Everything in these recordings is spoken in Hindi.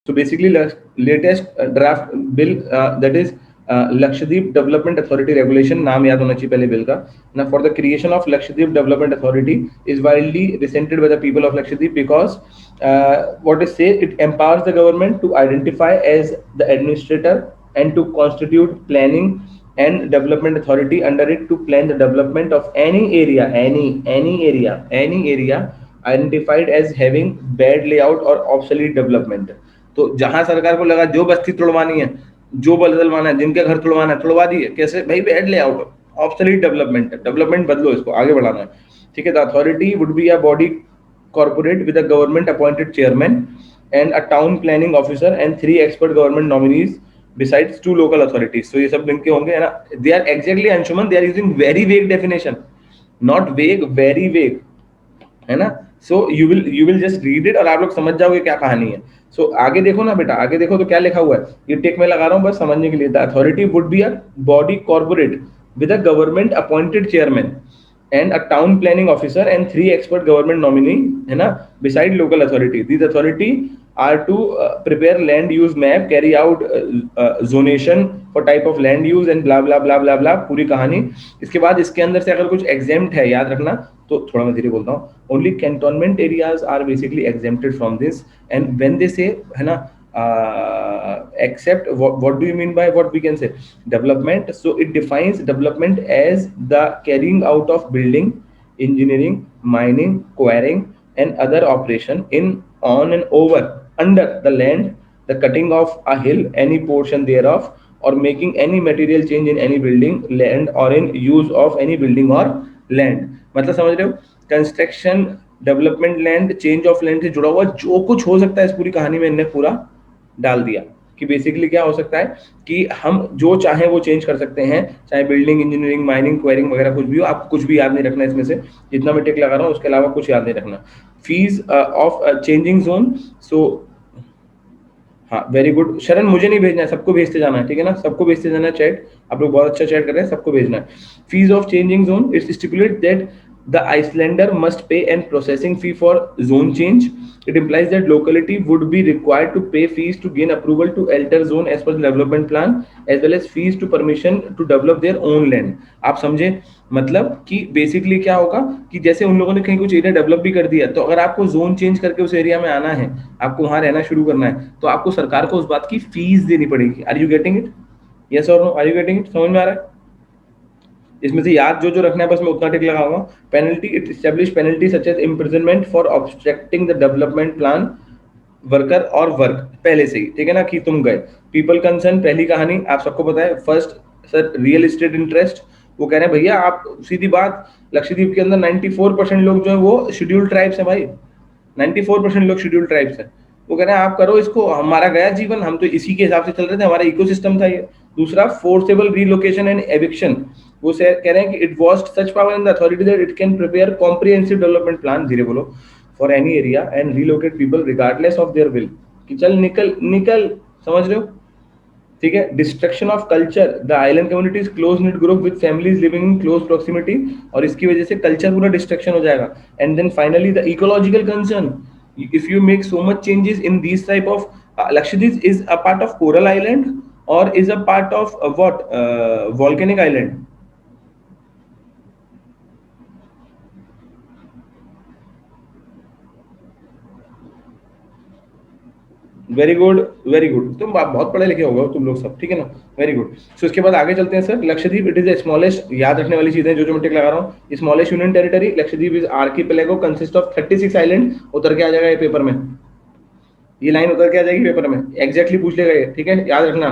So basically, latest draft bill that is Lakshadweep Development Authority Regulation, नाम याद होना चाहिए पहले बिल का. Now for the creation of Lakshadweep Development Authority is widely resented by the people of Lakshadweep because what is say it empowers the government to identify as the administrator and to constitute planning and development authority under it to plan the development of any area, any area identified as having bad layout or obsolete development. तो जहां सरकार को लगा जो बस्ती तोड़वानी है, जो बदलवाना है, जिनके घर तोड़वाना है, तोड़वा दिए. कैसे भाई? बैड लेआउट, ऑब्सोलीट डेवलपमेंट है, डेवलपमेंट बदलो, इसको आगे बढ़ाना है. ठीक है. The authority would be a body corporate with a government appointed chairman and a town planning officer and 3 expert government nominees besides 2 local authorities. So ये सब इनके होंगे, है ना. They are exactly, Anshuman, they are using very vague definition, not vague, very vague, है ना. So you will just read it और आप लोग समझ जाओगे क्या कहानी है. सो आगे देखो ना बेटा, आगे देखो तो क्या लिखा हुआ है. ये टेक में लगा रहा हूँ बस समझने के लिए. The authority would be a body corporate with a government appointed chairman and a town planning officer and 3 expert government nominee, है ना, beside local authority. These authority are to prepare land use map, carry out zonation for type of land use and blah blah blah blah blah, पूरी कहानी. इसके बाद इसके अंदर से अगर कुछ exempt है, याद रखना, तो थोड़ा मैं धीरे बोलता हूँ. Only cantonment areas are basically exempted from this. And when they say, है ना, except what do you mean by what we can say development? So it defines development as the carrying out of building, engineering, mining, quarrying and other operation in, on and over, under the land, the cutting of a hill, any portion thereof, or making any material change in any building, land or in use of any building or land. मतलब समझ रहे हो? Construction, development, land, change of land से जुड़ा हुआ जो कुछ हो सकता है इस पूरी कहानी में इन्हें पूरा डाल दिया. कि बेसिकली क्या हो सकता है कि हम जो चाहें वो चेंज कर सकते हैं, चाहे बिल्डिंग, इंजीनियरिंग, माइनिंग, क्वेरिंग वगैरह कुछ भी हो. आपको कुछ भी याद नहीं रखना इसमें से, जितना मैं टिक लगा रहा हूँ उसके अलावा कुछ याद नहीं रखना. Fees of changing zone. So हाँ, वेरी गुड शरण, मुझे नहीं भेजना है, सबको भेजते जाना है. ठीक है ना, सबको भेजते जाना है चैट. आप लोग बहुत अच्छा चैट कर रहे हैं, सबको भेजना है. Fees of changing zone, it's stipulate that the Icelander must pay an processing fee for zone change. It implies that locality would be required to pay fees to gain approval to alter zone as per the development plan, as well as fees to permission to develop their own land. आप समझे? मतलब कि बेसिकली क्या होगा कि जैसे उन लोगों ने कहीं कुछ एरिया डेवलप भी कर दिया, तो अगर आपको जोन चेंज करके उस एरिया में आना है, आपको वहां रहना शुरू करना है, तो आपको सरकार को उस बात की फीस देनी पड़ेगी. Are you getting it? Yes और no? Are you getting it? समझ में आ रहा है? इसमें से याद जो जो रखना है बस मैं उतना टिक लगाऊंगा. Penalty, it establish penalty such as imprisonment for obstructing the development plan worker और वर्क. पहले से ही, ठीक है ना, कि तुम गए. पीपल कंसर्न, पहली कहानी आप सबको पता है. First sir, real estate interest. वो कह रहे हैं भैया आप सीधी बात, लक्षद्वीप के अंदर 94% लोग जो है वो शेड्यूल्ड ट्राइब्स हैं भाई. 94% लोग शेड्यूल्ड ट्राइब्स हैं. वो कह रहे हैं आप करो इसको, हमारा गया जीवन, हम तो इसी के हिसाब से चल रहे थे, हमारा इकोसिस्टम था ये. दूसरा, फोर्सेबल रीलोकेशन एंड एविक्शन. वो कह रहे हैं कि it vast such power in the authority that it can prepare comprehensive development plan, धीरे बोलो, for any area and relocate people regardless of their will. कि चल निकल निकल, समझ रहे हो? ठीक है. Destruction of culture, the island communities close knit group with families living in close proximity, और इसकी वजह से कल्चर पूरा डिस्ट्रक्शन हो जाएगा. And then finally the ecological concern. if you make so much changes in these type of Lakshadweep is a part of coral island or is a part of what volcanic island? Very good, very good. तुम बहुत पढ़े लिखे होगे तुम लोग सब, ठीक है ना. Very good. सो इसके बाद आगे चलते हैं sir. Lakshadweep, it is the smallest, याद रखने वाली चीजें जो जो मैं टिक लगा रहा हूँ. Smallest union territory. Lakshadweep is archipelago consist of 36 island. उतर के आ जाएगा ये पेपर में, ये लाइन उतर के आ जाएगी पेपर में, एग्जैक्टली पूछ लेगा ये, ठीक है, याद रखना.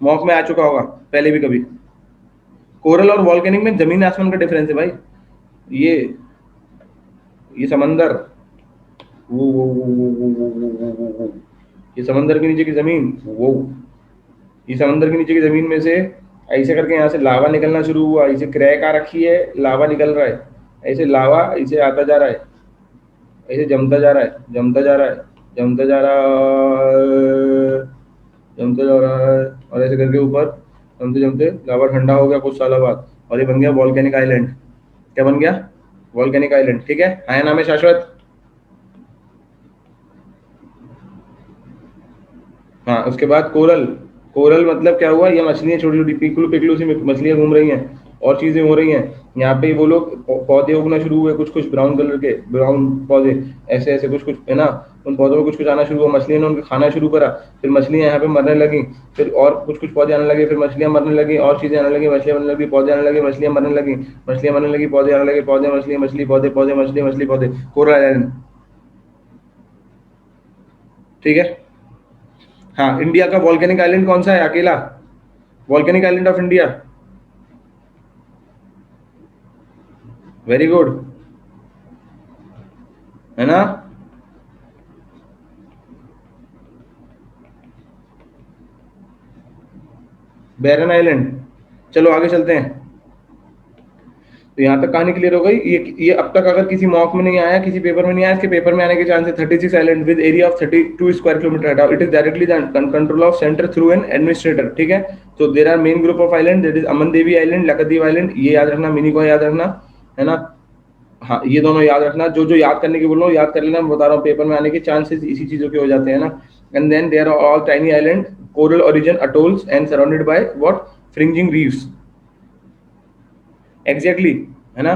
मॉक में आ चुका होगा पहले भी कभी. कोरल और वॉल्केनिक में जमीन आसमान का डिफरेंस है भाई. ये समंदर, वो ये समंदर के नीचे की जमीन, वो ये समंदर के नीचे की जमीन में से ऐसे करके यहाँ से लावा निकलना शुरू हुआ. इसे क्रैक आ रखी है, लावा निकल रहा है. ऐसे लावा इसे आता जा रहा है, ऐसे जमता जा रहा है, जमता जा रहा है, जमता जा रहा है, जमता जा रहा है, और ऐसे करके ऊपर जमते जमते लावा ठंडा हो गया कुछ सालों बाद, और ये बन गया वॉल्केनिक आइलैंड. क्या बन गया? Volcanic island. ठीक है, आया नाम है शाश्वत. हाँ, उसके बाद कोरल। कोरल मतलब क्या हुआ, ये मछलियाँ छोटी छोटी पिकलू पिकलू सी मछलियाँ घूम रही हैं और चीजें हो रही हैं। यहाँ पे वो लोग पौधे उगना शुरू हुए, कुछ कुछ ब्राउन कलर के ब्राउन पौधे, ऐसे ऐसे कुछ कुछ है ना। उन पौधों में कुछ कुछ आना शुरू हुआ, मछलियों ने उनको खाना शुरू करा, फिर मछलियाँ यहाँ पे मरने लगी। फिर और कुछ कुछ पौधे आने लगे, फिर मछलियाँ मरने लगी, और चीजें आने लगी, मछलियाँ मरने लगी, पौधे आने लगे, मछलियाँ मरने लगी, मछलियाँ मरने लगी, पौधे आने लगे, पौधे मछली मछली पौधे पौधे मछली मछली पौधे। Coral island. ठीक है। हाँ, इंडिया का वॉल्केनिक आइलैंड कौन सा है अकेला? Volcanic island of India. Very good, है ना। बैरन आइलैंड। चलो आगे चलते हैं। तो यहाँ तक कहानी क्लियर हो गई। ये अब तक अगर किसी मॉक में नहीं आया, किसी पेपर में नहीं आया, इसके पेपर में आने के चांस है। 36 island with area of 32 square kilometre, it is directly control of centre through an administrator. ठीक है। तो there are main group of island, that is Amindivi island, Lakshadweep island, ये याद रखना, मिनी को याद रखना, है ना। हाँ, ये दोनों याद रखना, जो जो याद करने की बोल रहा हूँ याद कर लेना, मैं बता रहा हूँ पेपर में आने के चांसेस इसी चीजों के हो जाते हैं ना। And then there are all tiny island, coral origin atolls and surrounded by what, fringing reefs. Exactly, है ना।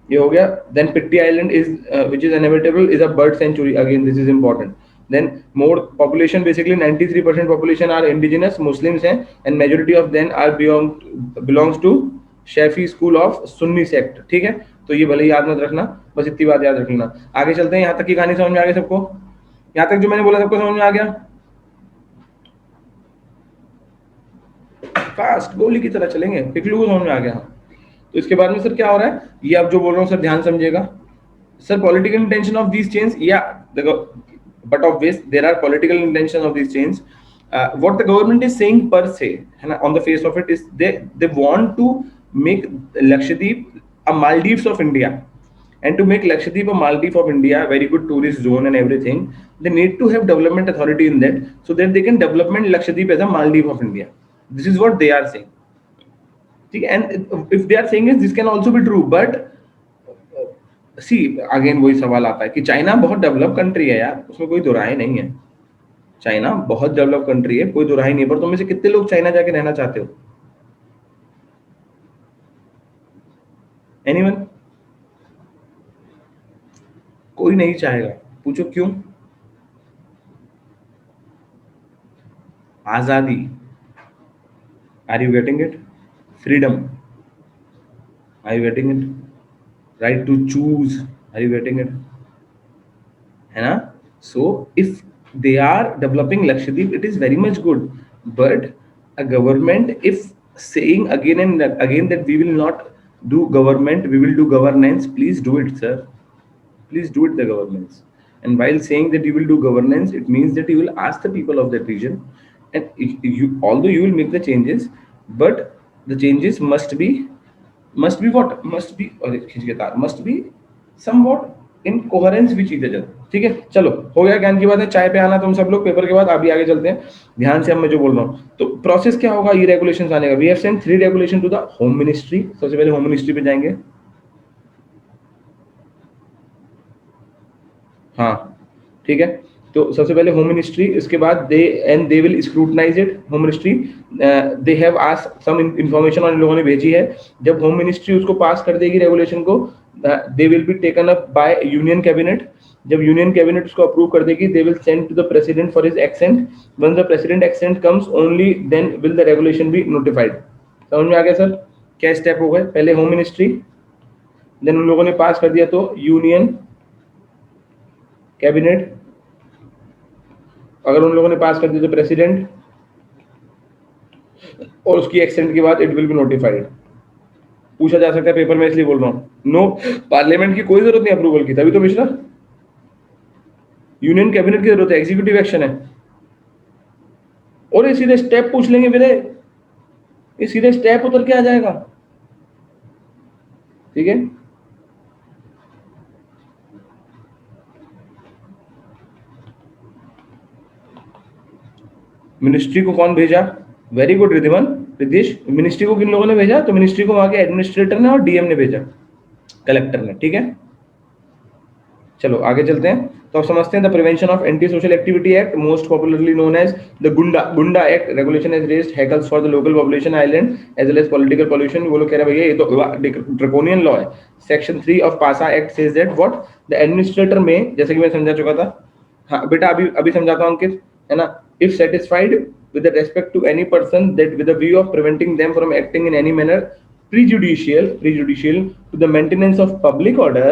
ये हो गया। Then Pitti island is which is inhabitable, is a bird sanctuary, again this is important. Then more population, basically 93% population are indigenous Muslims हैं, and majority of them are belongs to Shafi school of Sunni sect. ठीक है। तो ये भले ही याद मत रखना, बस इतनी बात याद रख लेना। आगे चलते हैं। यहाँ तक की कहानी समझ में आ गई सबको? यहाँ तक जो मैंने बोला सबको समझ में आ गया? फास्ट गोली की तरह चलेंगे, पिकलू को समझ में आ गया। तो इसके बाद में सर क्या हो रहा है, ये आप जो बोल रहा हूँ सर ध्यान समझिएगा। Sir political intention of these change, या देखो, but obvious there are political intention of these change. what the government is saying per se, है ना, on the face of it, is they want to make Lakshadweep a Maldives of India. And to make Lakshadweep a Maldives of India, very good tourist zone and everything, they need to have development authority in that, so that they can development Lakshadweep as a Maldives of India. This is what they are saying. ठीक है। And if they are saying this can also be true, but see again वही सवाल आता है कि चाइना बहुत डेवलप कंट्री है यार, उसमें कोई दो राय नहीं है। चाइना बहुत डेवलप कंट्री है, कोई दो राय नहीं है, पर तुम में से कितने लोग चाइना जाके रहना चाहते हो? एनीवन? कोई नहीं चाहेगा। पूछो क्यों? आजादी। Are you getting it? Freedom. Are you getting it? Right to choose. Are you getting it? है ना। So if they are developing Lakshadweep, it is very much good, but a government if saying again and again that we will not do government, we will do governance, please do it, sir. Please do it, the governments. And while saying that you will do governance, it means that you will ask the people of that region, and you, although you will make the changes, but the changes must be what must be, or must be somewhat in coherence with each other. ठीक है। चलो हो गया ज्ञान की बात है, चाय पे आना तुम सब लोग पेपर के बाद। अभी आगे चलते हैं ध्यान से, अब मैं जो बोल रहा हूँ। तो प्रोसेस क्या होगा ये रेगुलेशंस आने का? We have sent 3 regulation to the home ministry. सबसे पहले होम मिनिस्ट्री पे जाएंगे। हाँ, ठीक है। तो सबसे पहले होम मिनिस्ट्री, इसके बाद they will scrutinize it. Home ministry they have asked some information, और इन लोगों ने भेजी है। जब होम मिनिस्ट्री उसको पास कर देगी रेगुलेशन को, they will be taken up by union cabinet. जब यूनियन कैबिनेट उसको अप्रूव कर देगी, they will send to the president for his assent. When the president assent comes, only then will the regulation be notified. समझ में आ गया सर? क्या स्टेप हो गए? पहले होम मिनिस्ट्री, देन उन लोगों ने पास कर दिया तो यूनियन कैबिनेट, अगर उन लोगों ने पास कर दिया तो प्रेसिडेंट, और उसकी एक्सेंट के बाद इट विल बी नोटिफाइड। पूछा जा सकता है पेपर में, इसलिए बोल रहा हूँ। नो, पार्लियामेंट की कोई जरूरत नहीं अप्रूवल की, तभी तो मिश्रा यूनियन कैबिनेट की जरूरत है, एग्जीक्यूटिव एक्शन है। और ये सीधे स्टेप पूछ लेंगे मेरे, ये सीधे स्टेप उतर के आ जाएगा। ठीक है। मिनिस्ट्री को कौन भेजा? Very good Riddhiman, Riddhesh. Ministry को किन लोगों ने भेजा? तो मिनिस्ट्री को वहां के एडमिनिस्ट्रेटर ने और डीएम ने भेजा, कलेक्टर ने। ठीक है। चलो आगे चलते हैं। तो आप समझते हैं the prevention of anti social activity act, most popularly known as the goonda act, regulation as raised hackles for the local population island as well as political pollution. वो लोग कह रहे हैं भैया ये तो ड्रकोनियन लॉ है। Section 3 of PASA act says that what the administrator में, जैसे कि मैं समझा चुका था, हाँ बेटा अभी अभी समझाता हूँ अंकित, है ना, if satisfied with the respect to any person that with the view of preventing them from acting in any manner prejudicial to the maintenance of public order,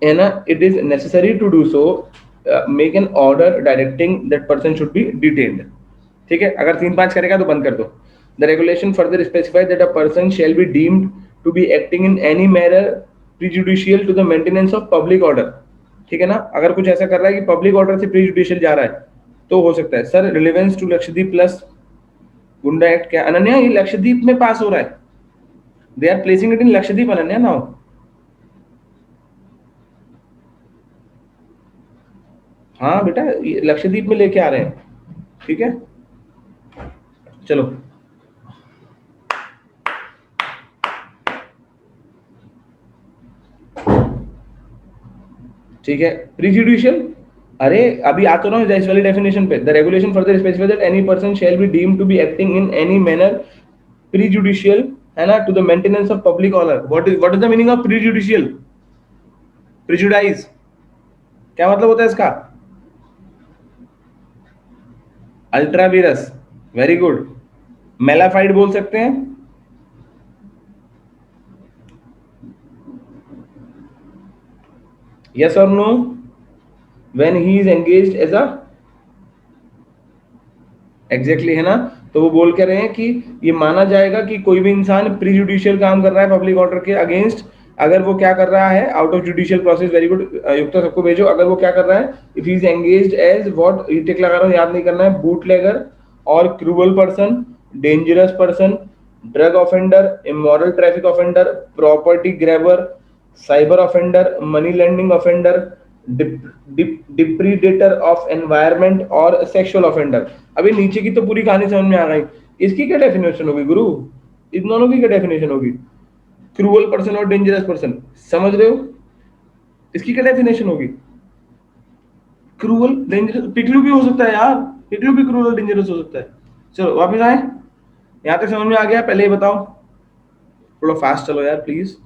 and it is necessary to do so, make an order directing that person should be detained। ठीक है, अगर 3-5 करेगा तो बंद कर दो। The regulation further specifies that a person shall be deemed to be acting in any manner prejudicial to the maintenance of public order। ठीक है ना, अगर कुछ ऐसा कर रहा है कि पब्लिक ऑर्डर से प्रीजुडिशियल जा रहा है तो हो सकता है। Sir relevance to Lakshadweep plus goonda act क्या? अनन्या ये लक्षद्वीप में पास हो रहा है, they are placing it in Lakshadweep Ananya now. हाँ बेटा ये लक्षद्वीप में लेके आ रहे हैं, ठीक है। चलो ठीक है, प्रीजुडिशियल, अरे अभी आ तो रहा हूँ इस वाली डेफिनेशन पे। The regulation further specifies that any person shall be deemed to be acting in any manner prejudicial, है ना, to the maintenance of public order. What is the meaning of prejudicial? Prejudice क्या मतलब होता है इसका? Ultra vires, very good. Malafide बोल सकते हैं, यस और no, when he is engaged as a, exactly, है ना। तो वो बोल के रहे हैं कि ये माना जाएगा कि कोई भी इंसान प्रीजुडिशियल काम कर रहा है पब्लिक ऑर्डर के अगेंस्ट, अगर वो क्या कर रहा है out of judicial process, very good Yukta सबको भेजो, अगर वो क्या कर रहा है, if he is engaged as what, ये टिक लगा रहा हूं याद नहीं करना है, बूटलेगर और cruel person, dangerous person, drug offender, immoral traffic offender, property grabber, cyber offender, money lending offender, depredator of environment और सेक्सुअल ऑफेंडर। अभी नीचे की तो पूरी कहानी समझ में आ गई, इसकी क्या डेफिनेशन होगी गुरु? इन दोनों की क्या डेफिनेशन होगी? क्रूअल पर्सन और डेंजरस पर्सन, समझ रहे हो? इसकी क्या डेफिनेशन होगी? क्रूअल डेंजरस, पिकलू भी हो सकता है यार, पिकलू भी क्रूअल डेंजरस हो सकता है। चलो वापस आए, यहां तक समझ में आ गया? पहले ये बताओ, थोड़ा फास्ट चलो यार प्लीज।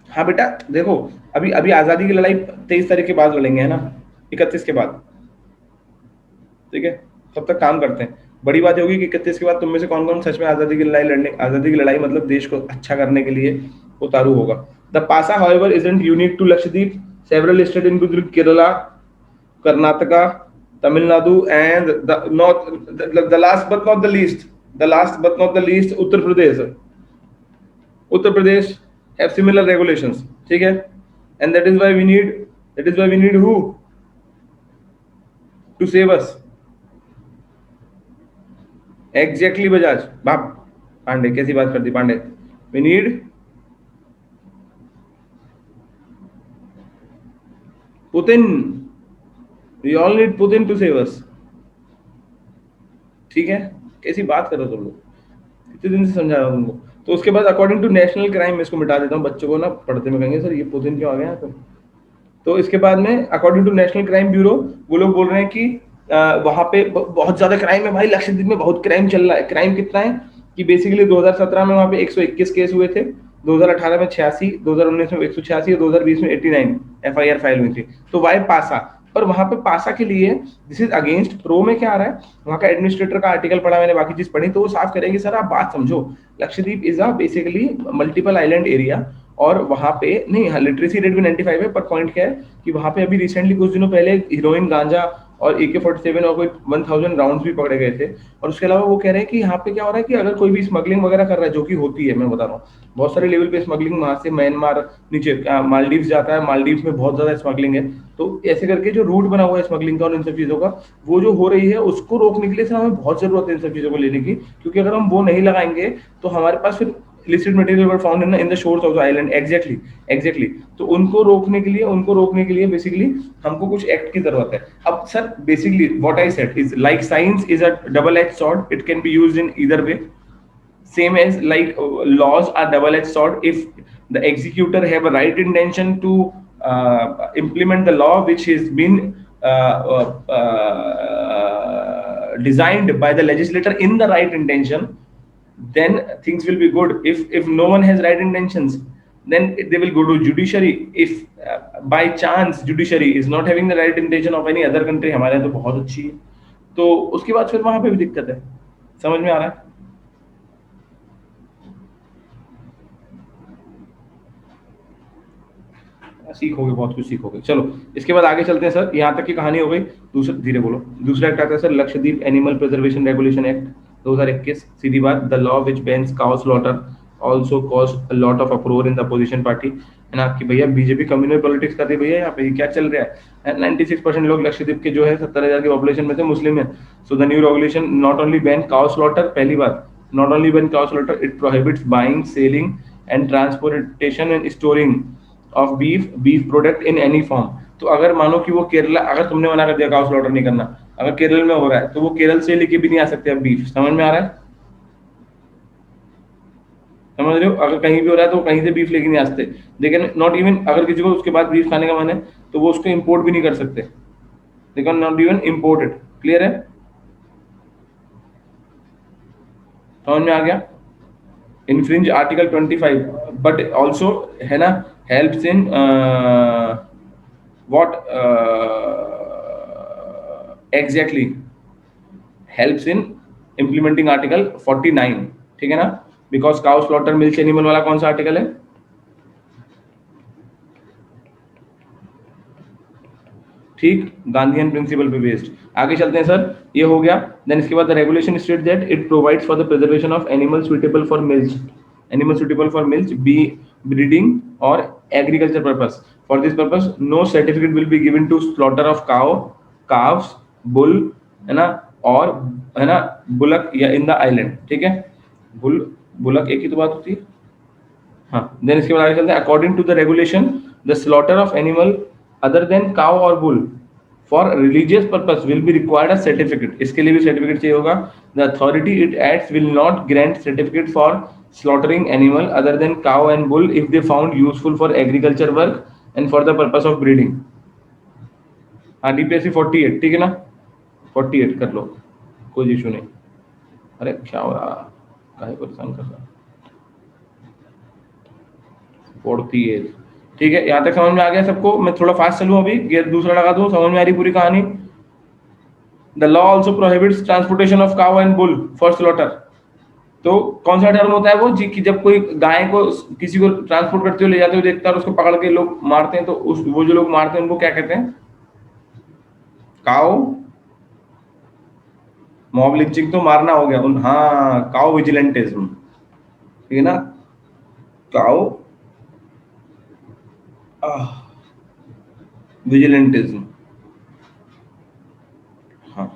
हाँ बेटा देखो, अभी अभी आजादी की लड़ाई 23 तारीख के बाद लड़ेंगे, है ना, 31 के बाद, ठीक है। तब तक काम करते हैं। बड़ी बात होगी कि 31 के बाद तुम में से कौन कौन सच में आजादी की लड़ाई लड़ने, आजादी की लड़ाई मतलब देश को अच्छा करने के लिए उतारू होगा। The PASA however isn't unique to Lakshadweep, several state including Kerala, Karnataka, Tamil Nadu and the north, the last but not the least, the last but not the least Uttar Pradesh, Uttar Pradesh have similar regulations, ठीक है। and that is why we need, that is why we need who to save us? exactly Bajaj बाप, पांडे कैसी बात करती Pandey, we need Putin, we all need Putin to save us, ठीक है। कैसी बात कर रहे हो तुम लोग, कितने दिन से समझा रहा हूं तुमको। तो उसके बाद अकॉर्डिंग टू नेशनल क्राइम, मैं इसको मिटा देता हूँ, बच्चों को ना पढ़ते में कहेंगे सर ये पुतिन क्यों आ गया यहाँ पे। तो इसके बाद में according to national crime bureau, वो लोग बोल रहे हैं कि वहां पे बहुत ज्यादा क्राइम है भाई, लक्षद्वीप में बहुत क्राइम चल रहा है। क्राइम कितना है कि बेसिकली 2017 में वहां पे 121 केस हुए थे, 2018 में 86, 2019 में 186 और 2020 में 89 एफआईआर फाइल हुई थी। तो वाई पासा, पर वहां पे पासा के लिए दिस इज अगेंस्ट, प्रो में क्या आ रहा है, वहां का एडमिनिस्ट्रेटर का आर्टिकल पढ़ा मैंने, बाकी चीज पढ़ी, तो वो साफ करेंगे सर आप बात समझो, Lakshadweep is a basically multiple island area, और वहां पे नहीं, हाँ लिटरेसी रेट भी 95 है, पर पॉइंट क्या है कि वहां पे अभी रिसेंटली कुछ दिनों पहले हीरोइन, गांजा और AK-47 और कोई 1000 राउंड्स भी पकड़े गए थे। और उसके अलावा वो कह रहे हैं कि यहाँ पे क्या हो रहा है कि अगर कोई भी स्मगलिंग वगैरह कर रहा है, जो कि होती है, मैं बता रहा हूँ बहुत सारे लेवल पे स्मगलिंग, वहां से म्यांमार नीचे मालदीव जाता है, मालदीव में बहुत ज्यादा स्मगलिंग है। तो ऐसे करके जो रूट बना हुआ है स्मगलिंग का और इन सब चीजों का, वो जो हो रही है उसको रोकने के लिए सर हमें बहुत जरूरत है इन सब चीजों को लेने की, क्योंकि अगर हम वो नहीं लगाएंगे तो हमारे पास फिर illicit material were found in the shores of the island, exactly तो उनको रोकने के लिए बेसिकली हमको कुछ एक्ट की जरूरत है। अब sir basically what I said is like science is a double edge sword, it can be used in either way. same as like laws are double-edged sword. If the executor have a right intention to implement the law which has been designed by the legislator in the right intention, then things will be good. If no one has right intentions, then they will go to judiciary. If by chance judiciary is not having the right intention of any other country, हमारे यहाँ तो बहुत अच्छी है, तो उसके बाद फिर वहां पे भी दिक्कत है। समझ में आ रहा है? सीखोगे, बहुत कुछ सीखोगे। चलो इसके बाद आगे चलते हैं सर, यहाँ तक की कहानी हो गई। दूसरा, धीरे बोलो। दूसरा एक्ट आता है sir Lakshadweep animal preservation regulation act 2021। सीधी बात, the law which bans cow slaughter also cause a lot of अप्रोर in the opposition party. है ना कि भैया बीजेपी कम्युनल पॉलिटिक्स कर रही है भैया, यहाँ पे क्या चल रहा है। 96% लोग लक्षद्वीप के जो है 70,000 की पॉपुलेशन में से मुस्लिम है। So the new regulation not only ban cow slaughter, पहली बात, not only ban cow slaughter, it prohibits buying, selling and transportation and storing of beef product in any form. तो अगर मानो कि वो केरला, अगर तुमने मना कर दिया काउ स्लॉटर नहीं करना, अगर केरल में हो रहा है तो वो केरल से लेके भी नहीं आ सकते अब बीफ। समझ में आ रहा है? समझ रहे हो? अगर कहीं भी हो रहा है तो कहीं से बीफ लेके नहीं आ सकते। दे कैन नॉट इवन, अगर किसी को उसके बाद बीफ खाने का मन है तो वो उसको इंपोर्ट भी नहीं कर सकते। They can not even import it. Clear है? समझ में आ गया? इन्फ्रिंज आर्टिकल 25, बट ऑल्सो है ना helps in what exactly helps in implementing article 49। ठीक है ना? Because cow slaughter milk animal वाला कौन सा आर्टिकल है? ठीक, गांधीयन प्रिंसिपल पे बेस्ड। आगे चलते हैं सर, ये हो गया। देन इसके बाद the regulation state that it provides for the preservation of animal suitable for milk, animal suitable for milk be breeding और agriculture purpose. For this purpose no certificate will be given to slaughter of cow, calves, bull, है ना, और है ना बुलक या इन द आइलैंड। ठीक है, बुल बुलक एक ही तो बात होती है। हाँ, देन इसके बाद आगे चलते हैं। According to the regulation the slaughter of animal other than cow और bull for religious purpose will be required a certificate. इसके लिए भी सर्टिफिकेट चाहिए होगा। The authority it acts will not grant certificate for slaughtering animal other than cow and bull if they found useful for agriculture work and for the purpose of breeding। हाँ, DPSC 48, ठीक है ना? 48 कर लो, कोई इशू नहीं। अरे क्या हो रहा, काहे परेशान कर रहा? 48, ठीक है। यहाँ तक समझ में आ गया सबको? मैं थोड़ा फास्ट चलूँ अभी, गियर दूसरा लगा दूँ, समझ में आ रही पूरी कहानी? The law also prohibits transportation of cow and bull for slaughter. तो कौन सा टर्म होता है वो जी, कि जब कोई गाय को किसी को ट्रांसपोर्ट करते हुए ले जाते हुए देखता है और उसको पकड़ के लोग मारते हैं, तो उस वो जो लोग मारते हैं उनको क्या कहते हैं? काउ मॉब लिंचिंग तो मारना हो गया उन, हाँ, काउ विजिलेंटिज्म, ठीक है ना? काउ विजिलेंटिज्म, हाँ,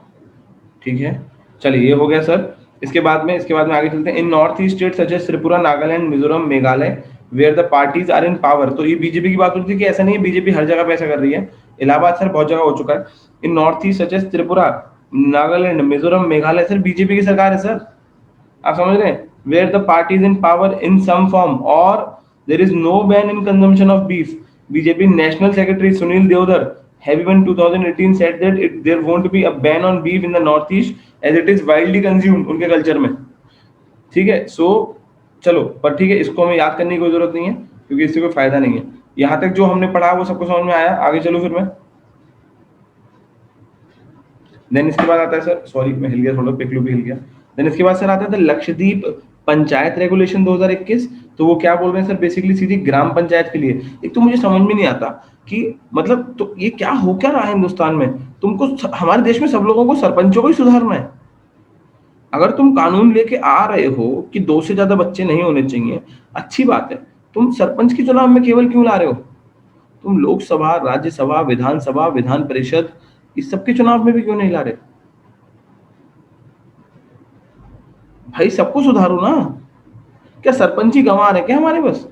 ठीक है। चलिए, ये हो गया सर। इसके बाद में आगे चलते हैं। In north east state such as Tripura, Nagaland, Mizoram, Meghalaya where the parties are in power. तो ये बीजेपी की बात होती है कि ऐसा नहीं है, बीजेपी हर जगह पे ऐसा कर रही है। इलाहाबाद सर बहुत जगह हो चुका है। In north east such as Tripura, Nagaland, Mizoram, Meghalaya sir BJP की सरकार है सर, आप समझ रहे हैं? Where the parties in power in some form और there is no ban in consumption of beef. BJP national secretary Sunil Deodhar have even 2018 said that there won't be a ban on beef in the northeast as it is widely consumed उनके कल्चर में। ठीक है, सो चलो, पर ठीक है, इसको हमें याद करने की कोई जरूरत नहीं है क्योंकि इससे कोई फायदा नहीं है। यहाँ तक जो हमने पढ़ा वो सबको समझ में आया? आगे चलो फिर मैं। देन इसके बाद आता है सर, सॉरी मैं हिल गया थोड़ा, पिकलू भी हिल गया। देन इसके बाद सर आता है लक्षद्वीप पंचायत रेगुलेशन 2021। तो वो क्या बोल रहे हैं सर? बेसिकली सीधी ग्राम पंचायत के लिए। एक तो मुझे समझ में नहीं आता कि मतलब, तो ये क्या हो क्या रहा है हिंदुस्तान में? तुमको हमारे देश में सब लोगों को सरपंचों को ही सुधारना है। अगर तुम कानून लेके आ रहे हो कि 2 से ज्यादा बच्चे नहीं होने चाहिए, अच्छी बात है, तुम सरपंच के चुनाव में केवल क्यों ला रहे हो? तुम लोकसभा, राज्यसभा, विधानसभा, विधान परिषद, इस सब के चुनाव में भी क्यों नहीं ला रहे? भाई सबको सुधारो ना। क्या सरपंच ही गंवा रहे क्या हमारे? बस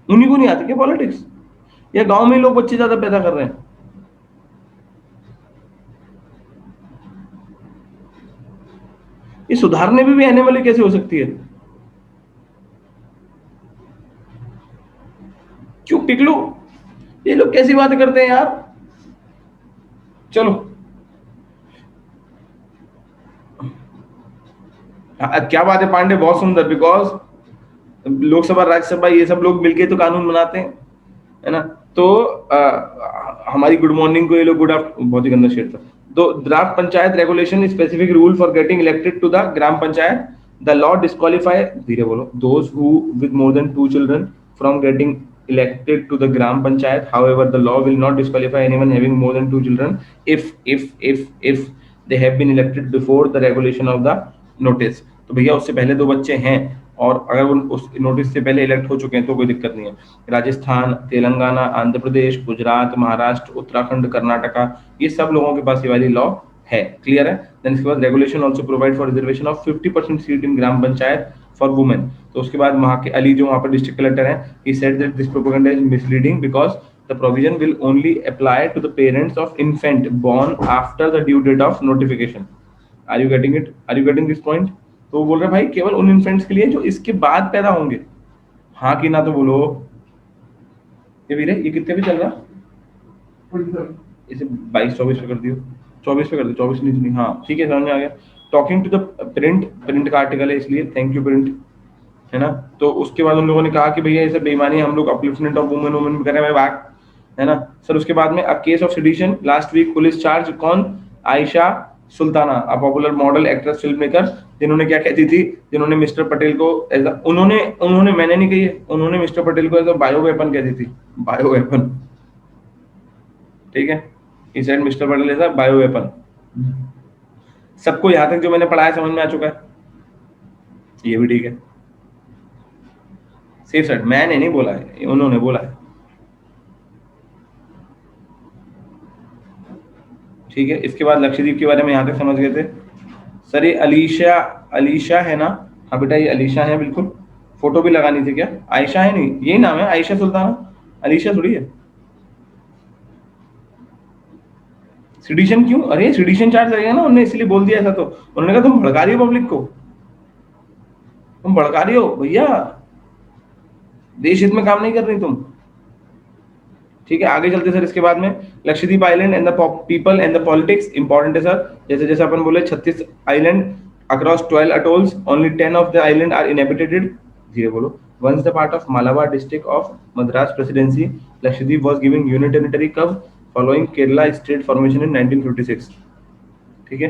उन्हीं को नहीं आती क्या पॉलिटिक्स? या गांव में लोग बच्चे ज्यादा पैदा कर रहे हैं? ये सुधारने में भी एनएमएलए कैसे हो सकती है? क्यों टिकलू, ये लोग कैसी बातें करते हैं यार। चलो क्या बात है पांडे, बहुत सुंदर। बिकॉज लोकसभा राज्यसभा ये सब लोग मिलके तो कानून बनाते हैं, है ना। तो हमारी गुड मॉर्निंग को ये लोग गुड आफ्टर, बहुत ही गंदा शेर था। तो draft panchayat regulation specific rule for getting elected to the gram panchayat, the law disqualify, धीरे बोलो, those who with more than 2 children from getting elected to the gram panchayat. However, the law will not disqualify anyone having more than 2 children if they have been elected before the regulation of the notice. तो भैया उससे पहले 2 बच्चे हैं और अगर वो उस नोटिस से पहले इलेक्ट हो चुके हैं तो कोई दिक्कत नहीं है। राजस्थान, तेलंगाना, आंध्र प्रदेश, गुजरात, महाराष्ट्र, उत्तराखंड, कर्नाटका, ये सब लोगों के पास ये वाली लॉ है। क्लियर है? देन इसके बाद regulation also provide for reservation of 50% seat in gram panchayat for women. तो उसके बाद वहां के अली जो वहां पर डिस्ट्रिक्ट कलेक्टर हैं, he said that this propaganda is misleading because the provision will only apply to the parents of infant born after the due date of notification. Are you getting it? Are you getting this point? तो वो बोल रहे भाई केवल उन इन्फेंट्स के लिए जो इसके बाद पैदा होंगे। हाँ कि ना तो बोलो। ये वीरे ये कितने पे चल रहा? इसे 22-24 पे कर दियो, 24 पे कर दो, 24 नहीं, हाँ ठीक है, समझ में आ गया। टॉकिंग टू द प्रिंट का आर्टिकल है इसलिए थैंक यू प्रिंट, है ना। तो उसके बाद उन लोगों ने कहा कि भैया ये सब बेईमानी, हम लोग अपलिफ्टमेंट ऑफ वुमेन वुमेन कर रहे हैं बात, है ना सर। उसके बाद में a case of sedition last week police charge कौन? Ayesha Sultana, a popular model actress film maker, जिन्होंने क्या कहती थी, जिन्होंने मिस्टर पटेल को उन्होंने मैंने नहीं कही, उन्होंने मिस्टर पटेल को एज अ बायो वेपन कहती थी, बायो वेपन, ठीक है। He said mister Patel is a bio weapon. सबको यहां तक जो मैंने पढ़ाया समझ में आ चुका है? ये भी ठीक है। सेफ साइड मैंने नहीं बोला है, उन्होंने बोला है, ठीक है। इसके बाद लक्षद्वीप के बारे में यहाँ तक समझ गए थे सर। ये अलीशा, अलीशा है ना? हाँ बेटा ये अलीशा है, बिल्कुल। फोटो भी लगानी थी क्या? आयशा है, नहीं यही नाम है, आयशा सुल्ताना, अलीशा थोड़ी है। सिडिशन क्यों? अरे सिडिशन चार्ज लगेगा ना, उन्होंने इसलिए बोल दिया ऐसा। तो उन्होंने कहा तुम भड़का रही हो पब्लिक को, तुम भड़का रही हो भैया, देश हित में काम नहीं कर रही तुम, ठीक है। आगे चलते सर। इसके बाद में Lakshadweep island and the people and the politics important है सर। जैसे जैसे अपन बोले 36 island across 12 atolls, only 10 of the island are inhabited, धीरे बोलो। Once the part of Malabar district of Madras presidency, Lakshadweep was given union territory कब? Following Kerala state formation in 1956, ठीक है।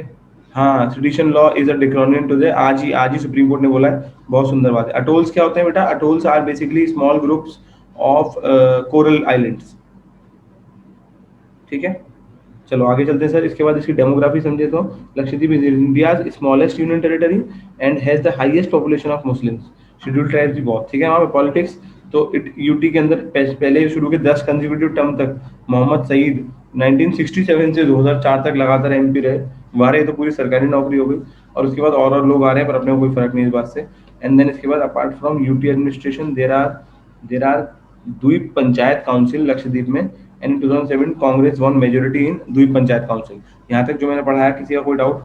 हाँ, sedition law is a draconian to the, आज ही सुप्रीम कोर्ट ने बोला है, बहुत सुंदर बात है। अटोल्स क्या होते हैं बेटा? Atolls are basically small groups of coral islands, ठीक है। चलो आगे चलते हैं सर। इसके बाद इसकी डेमोग्राफी समझे तो Lakshadweep is India's smallest union territory and has the highest population of Muslims, scheduled tribes भी बहुत, ठीक है। वहाँ पे पॉलिटिक्स तो यूटी के अंदर पहले शुरू के 10 कंसेक्यूटिव टर्म तक मोहम्मद सईद 1967 से 2004 तक लगातार एमपी रहे, वारे तो पूरी सरकारी नौकरी हो गई। और उसके बाद और लोग आ रहे हैं पर अपने को कोई फर्क नहीं इस बात से। एंड देन इसके बाद apart from UT administration there are Dweep Panchayat council Lakshadweep में, and 2007 Congress won majority in Dweep Panchayat council. यहाँ तक जो मैंने पढ़ाया, किसी का कोई डाउट?